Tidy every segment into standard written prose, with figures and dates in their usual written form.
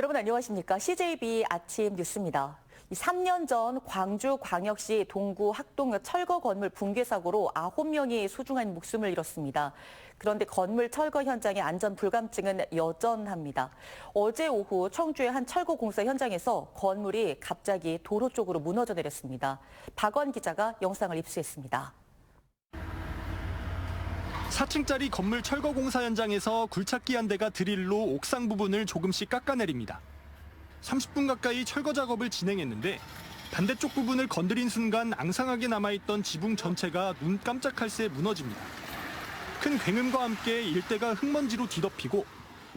여러분 안녕하십니까? CJB 아침 뉴스입니다. 3년 전 광주광역시 동구 학동 철거 건물 붕괴 사고로 9명이 소중한 목숨을 잃었습니다. 그런데 건물 철거 현장의 안전 불감증은 여전합니다. 어제 오후 청주의 한 철거 공사 현장에서 건물이 갑자기 도로 쪽으로 무너져 내렸습니다. 박원 기자가 영상을 입수했습니다. 4층짜리 건물 철거 공사 현장에서 굴착기 한 대가 드릴로 옥상 부분을 조금씩 깎아내립니다. 30분 가까이 철거 작업을 진행했는데 반대쪽 부분을 건드린 순간 앙상하게 남아있던 지붕 전체가 눈 깜짝할 새 무너집니다. 큰 굉음과 함께 일대가 흙먼지로 뒤덮이고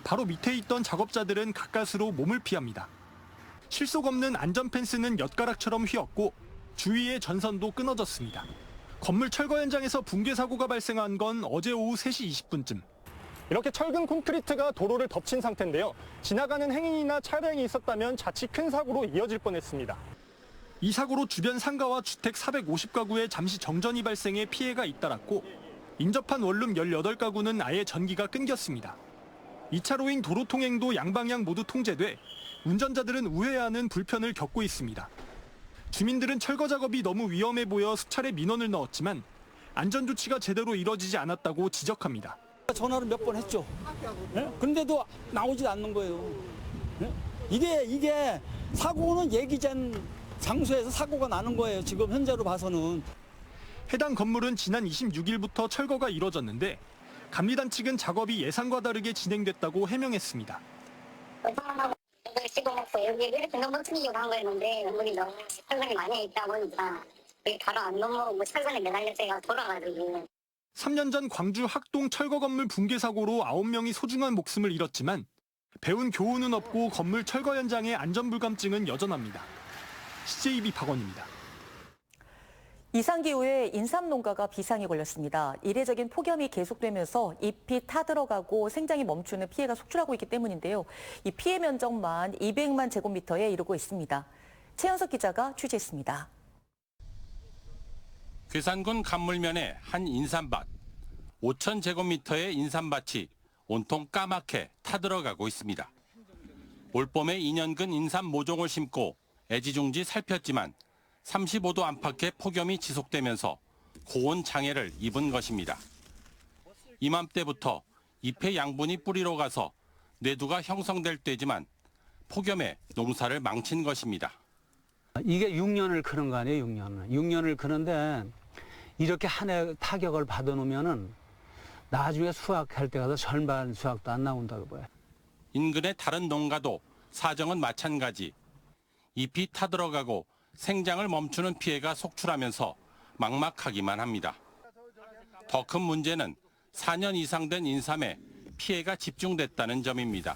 바로 밑에 있던 작업자들은 가까스로 몸을 피합니다. 실속 없는 안전 펜스는 엿가락처럼 휘었고 주위의 전선도 끊어졌습니다. 건물 철거 현장에서 붕괴 사고가 발생한 건 어제 오후 3시 20분쯤. 이렇게 철근 콘크리트가 도로를 덮친 상태인데요. 지나가는 행인이나 차량이 있었다면 자칫 큰 사고로 이어질 뻔했습니다. 이 사고로 주변 상가와 주택 450가구에 잠시 정전이 발생해 피해가 잇따랐고 인접한 원룸 18가구는 아예 전기가 끊겼습니다. 2차로인 도로 통행도 양방향 모두 통제돼 운전자들은 우회하는 불편을 겪고 있습니다. 주민들은 철거 작업이 너무 위험해 보여 수차례 민원을 넣었지만 안전 조치가 제대로 이뤄지지 않았다고 지적합니다. 전화를 몇 번 했죠. 네? 그런데도 나오지 않는 거예요. 네? 이게 사고는 예기된 장소에서 사고가 나는 거예요. 지금 현재로 봐서는. 해당 건물은 지난 26일부터 철거가 이뤄졌는데 감리단 측은 작업이 예상과 다르게 진행됐다고 해명했습니다. 씹어먹고 여기 이렇게 너무 튕기려고 한 거였는데 물이 너무 철근이 많이 있다 보니까 여기 바로 안 넘어오고 철근에 매달려서 돌아가지고. 3년 전 광주 학동 철거 건물 붕괴 사고로 9명이 소중한 목숨을 잃었지만 배운 교훈은 없고 건물 철거 현장의 안전 불감증은 여전합니다. CJB 박원입니다. 이상기후에 인삼 농가가 비상이 걸렸습니다. 이례적인 폭염이 계속되면서 잎이 타들어가고 생장이 멈추는 피해가 속출하고 있기 때문인데요. 이 피해 면적만 200만 제곱미터에 이르고 있습니다. 최현석 기자가 취재했습니다. 괴산군 간물면의 한 인삼밭. 5천 제곱미터의 인삼밭이 온통 까맣게 타들어가고 있습니다. 올봄에 2년근 인삼 모종을 심고 애지중지 살폈지만 35도 안팎의 폭염이 지속되면서 고온 장애를 입은 것입니다. 이맘때부터 잎의 양분이 뿌리로 가서 뇌두가 형성될 때지만 폭염에 농사를 망친 것입니다. 이게 6년을 크는 거 아니에요, 6년을. 6년을 크는데 이렇게 한 해 타격을 받아놓으면은 나중에 수확할 때 가서 절반 수확도 안 나온다고 봐요. 인근의 다른 농가도 사정은 마찬가지. 잎이 타들어가고 생장을 멈추는 피해가 속출하면서 막막하기만 합니다. 더 큰 문제는 4년 이상 된 인삼에 피해가 집중됐다는 점입니다.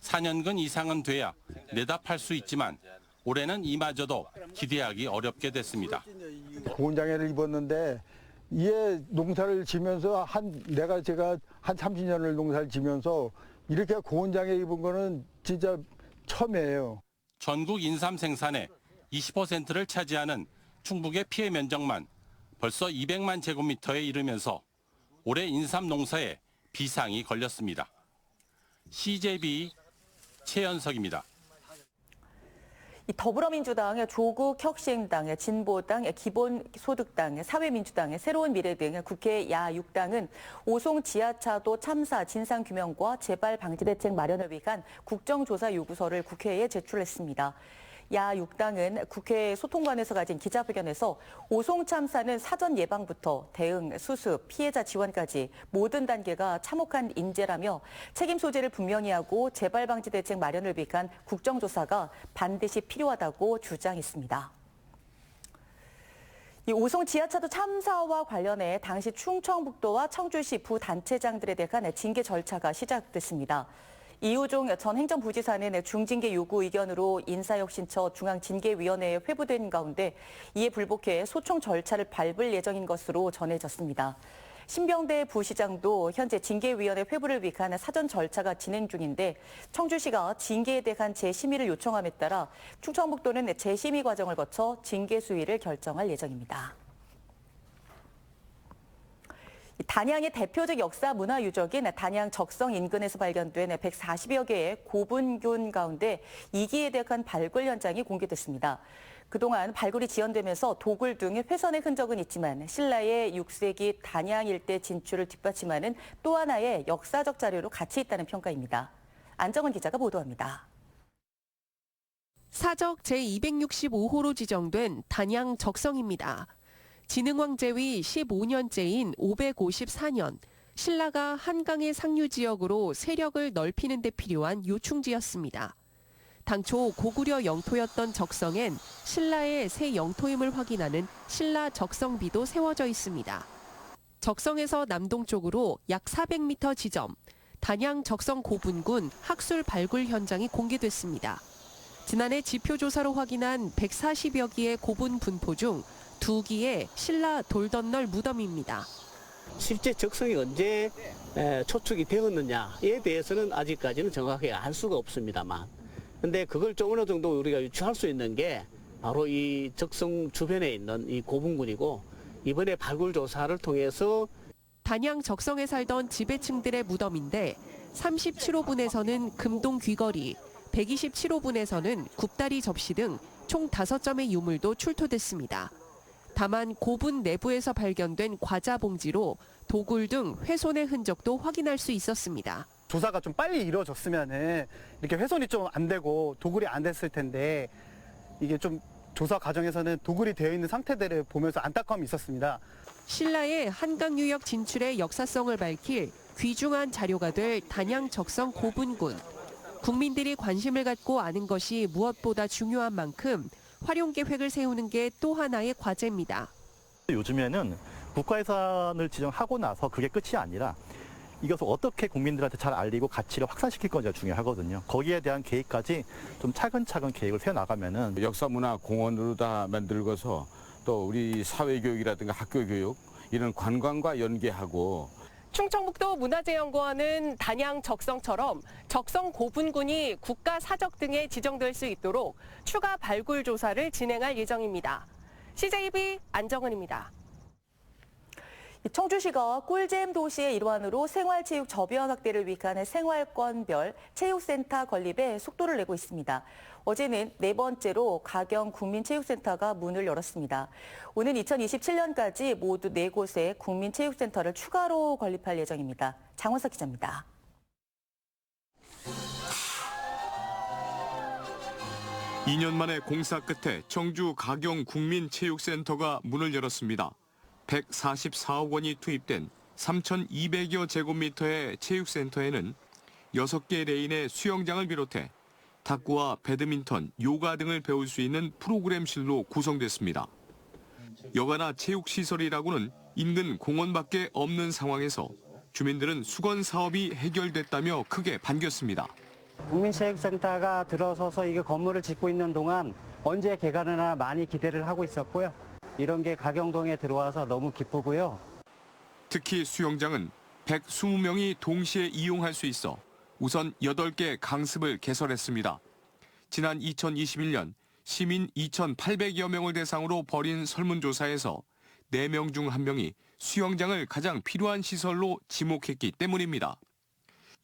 4년근 이상은 돼야 내다 팔 수 있지만 올해는 이마저도 기대하기 어렵게 됐습니다. 고온 장애를 입었는데 이에 농사를 지면서 제가 한 30년을 농사를 지면서 이렇게 고온 장애 입은 거는 진짜 처음이에요. 전국 인삼 생산의 20%를 차지하는 충북의 피해 면적만 벌써 200만 제곱미터에 이르면서 올해 인삼 농사에 비상이 걸렸습니다. CJB 최현석입니다. 더불어민주당, 조국혁신당, 진보당, 기본소득당, 사회민주당, 새로운미래 등 국회 야6당은 오송 지하차도 참사 진상규명과 재발방지대책 마련을 위한 국정조사 요구서를 국회에 제출했습니다. 야6당은 국회 소통관에서 가진 기자회견에서 오송 참사는 사전 예방부터 대응, 수습, 피해자 지원까지 모든 단계가 참혹한 인재라며 책임 소재를 분명히 하고 재발방지 대책 마련을 위한 국정조사가 반드시 필요하다고 주장했습니다. 이 오송 지하차도 참사와 관련해 당시 충청북도와 청주시 부단체장들에 대한 징계 절차가 시작됐습니다. 이우종 전 행정부지사는 중징계 요구 의견으로 인사혁신처 중앙징계위원회에 회부된 가운데 이에 불복해 소송 절차를 밟을 예정인 것으로 전해졌습니다. 신병대 부시장도 현재 징계위원회 회부를 위한 사전 절차가 진행 중인데 청주시가 징계에 대한 재심의를 요청함에 따라 충청북도는 재심의 과정을 거쳐 징계 수위를 결정할 예정입니다. 단양의 대표적 역사 문화 유적인 단양 적성 인근에서 발견된 140여 개의 고분균 가운데 이기에 대한 발굴 현장이 공개됐습니다. 그동안 발굴이 지연되면서 도굴 등의 훼손의 흔적은 있지만 신라의 6세기 단양 일대 진출을 뒷받침하는 또 하나의 역사적 자료로 가치 있다는 평가입니다. 안정은 기자가 보도합니다. 사적 제265호로 지정된 단양 적성입니다. 진흥왕 제위 15년째인 554년, 신라가 한강의 상류 지역으로 세력을 넓히는 데 필요한 요충지였습니다. 당초 고구려 영토였던 적성엔 신라의 새 영토임을 확인하는 신라 적성비도 세워져 있습니다. 적성에서 남동쪽으로 약 400m 지점, 단양 적성 고분군 학술 발굴 현장이 공개됐습니다. 지난해 지표조사로 확인한 140여 기의 고분 분포 중 2기의 신라 돌덧널 무덤입니다. 실제 적성이 언제 초축이 되었느냐에 대해서는 아직까지는 정확하게 알 수가 없습니다만, 근데 그걸 좀 어느 정도 우리가 유추할 수 있는 게 바로 이 적성 주변에 있는 이 고분군이고, 이번에 발굴 조사를 통해서 단양 적성에 살던 지배층들의 무덤인데 37호분에서는 금동 귀걸이, 127호분에서는 굽다리 접시 등 총 5점의 유물도 출토됐습니다. 다만 고분 내부에서 발견된 과자 봉지로 도굴 등 훼손의 흔적도 확인할 수 있었습니다. 조사가 좀 빨리 이루어졌으면은 이렇게 훼손이 좀 안 되고 도굴이 안 됐을 텐데, 이게 좀 조사 과정에서는 도굴이 되어 있는 상태들을 보면서 안타까움이 있었습니다. 신라의 한강 유역 진출의 역사성을 밝힐 귀중한 자료가 될 단양 적성 고분군. 국민들이 관심을 갖고 아는 것이 무엇보다 중요한 만큼 활용 계획을 세우는 게 또 하나의 과제입니다. 요즘에는 국가유산을 지정하고 나서 그게 끝이 아니라 이것을 어떻게 국민들한테 잘 알리고 가치를 확산시킬 건지가 중요하거든요. 거기에 대한 계획까지 좀 차근차근 계획을 세워나가면은 역사문화공원으로 다 만들고서 또 우리 사회교육이라든가 학교교육 이런 관광과 연계하고, 충청북도 문화재연구원은 단양 적성처럼 적성 고분군이 국가 사적 등에 지정될 수 있도록 추가 발굴 조사를 진행할 예정입니다. CJB 안정은입니다. 청주시가 꿀잼 도시의 일환으로 생활체육 접연 확대를 위한 생활권별 체육센터 건립에 속도를 내고 있습니다. 어제는 4번째로 가경 국민체육센터가 문을 열었습니다. 오는 2027년까지 모두 4곳의 국민체육센터를 추가로 건립할 예정입니다. 장원석 기자입니다. (2년) 만에 공사 끝에 청주 가경 국민체육센터가 문을 열었습니다. 144억 원이 투입된 3,200여 제곱미터의 체육센터에는 6개 레인의 수영장을 비롯해 탁구와 배드민턴, 요가 등을 배울 수 있는 프로그램실로 구성됐습니다. 여가나 체육시설이라고는 인근 공원밖에 없는 상황에서 주민들은 수건 사업이 해결됐다며 크게 반겼습니다. 국민체육센터가 들어서서 이게 건물을 짓고 있는 동안 언제 개관하나 많이 기대를 하고 있었고요. 이런 게 가경동에 들어와서 너무 기쁘고요. 특히 수영장은 120명이 동시에 이용할 수 있어 우선 8개 강습을 개설했습니다. 지난 2021년 시민 2,800여 명을 대상으로 벌인 설문조사에서 4명 중 1명이 수영장을 가장 필요한 시설로 지목했기 때문입니다.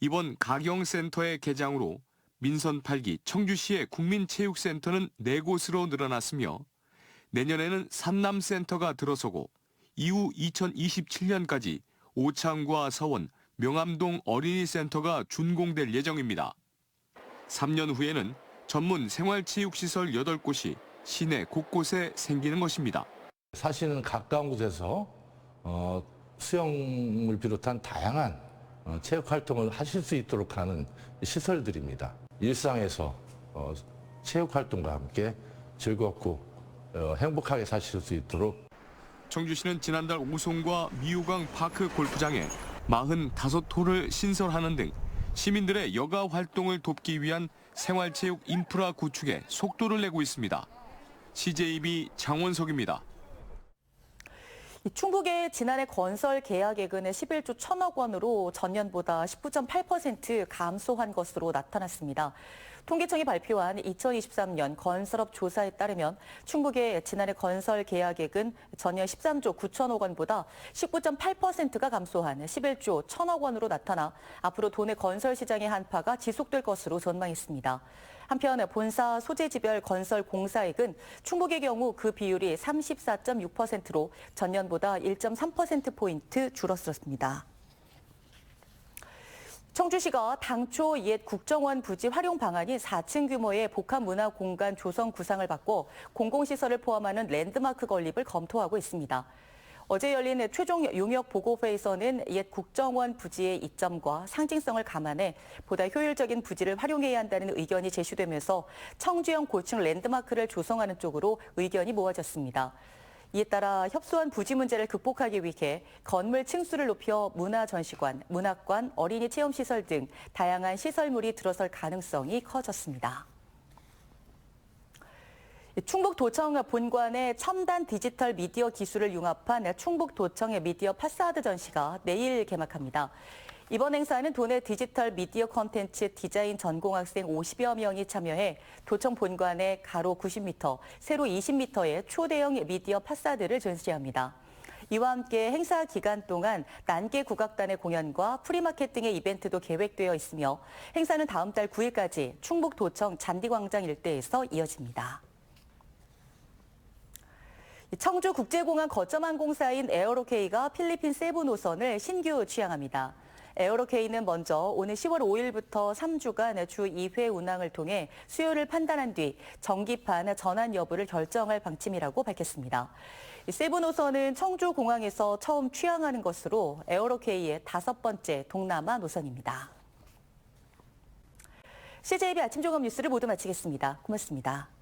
이번 가경센터의 개장으로 민선 8기 청주시의 국민체육센터는 4곳으로 늘어났으며 내년에는 산남센터가 들어서고 이후 2027년까지 오창과 서원, 명암동 어린이센터가 준공될 예정입니다. 3년 후에는 전문 생활체육시설 8곳이 시내 곳곳에 생기는 것입니다. 사실은 가까운 곳에서 수영을 비롯한 다양한 체육활동을 하실 수 있도록 하는 시설들입니다. 일상에서 체육활동과 함께 즐겁고 행복하게 사실 수 있도록. 청주시는 지난달 오송과 미우강 파크 골프장에 45홀을 신설하는 등 시민들의 여가 활동을 돕기 위한 생활체육 인프라 구축에 속도를 내고 있습니다. CJB 장원석입니다. 충북의 지난해 건설 계약액은 11조 1천억 원으로 전년보다 19.8% 감소한 것으로 나타났습니다. 통계청이 발표한 2023년 건설업 조사에 따르면 충북의 지난해 건설 계약액은 전년 13조 9천억 원보다 19.8%가 감소한 11조 1천억 원으로 나타나 앞으로 도내 건설 시장의 한파가 지속될 것으로 전망했습니다. 한편 본사 소재지별 건설 공사액은 충북의 경우 그 비율이 34.6%로 전년보다 1.3%포인트 줄어들었습니다. 청주시가 당초 옛 국정원 부지 활용 방안인 4층 규모의 복합문화공간 조성 구상을 바꿔 공공시설을 포함하는 랜드마크 건립을 검토하고 있습니다. 어제 열린 최종 용역 보고회에서는 옛 국정원 부지의 이점과 상징성을 감안해 보다 효율적인 부지를 활용해야 한다는 의견이 제시되면서 청주형 고층 랜드마크를 조성하는 쪽으로 의견이 모아졌습니다. 이에 따라 협소한 부지 문제를 극복하기 위해 건물 층수를 높여 문화전시관, 문학관, 어린이 체험시설 등 다양한 시설물이 들어설 가능성이 커졌습니다. 충북도청 본관의 첨단 디지털 미디어 기술을 융합한 충북도청의 미디어 파사드 전시가 내일 개막합니다. 이번 행사는 도내 디지털 미디어 콘텐츠 디자인 전공학생 50여 명이 참여해 도청 본관의 가로 90m, 세로 20m의 초대형 미디어 파사드를 전시합니다. 이와 함께 행사 기간 동안 난개 국악단의 공연과 프리마켓 등의 이벤트도 계획되어 있으며 행사는 다음 달 9일까지 충북도청 잔디광장 일대에서 이어집니다. 청주국제공항 거점항공사인 에어로케이가 필리핀 세부 노선을 신규 취항합니다. 에어로케이는 먼저 오늘 10월 5일부터 3주간 주 2회 운항을 통해 수요를 판단한 뒤 정기판 전환 여부를 결정할 방침이라고 밝혔습니다. 세부 노선은 청주공항에서 처음 취항하는 것으로 에어로케이의 5번째 동남아 노선입니다. CJB 아침 종합 뉴스를 모두 마치겠습니다. 고맙습니다.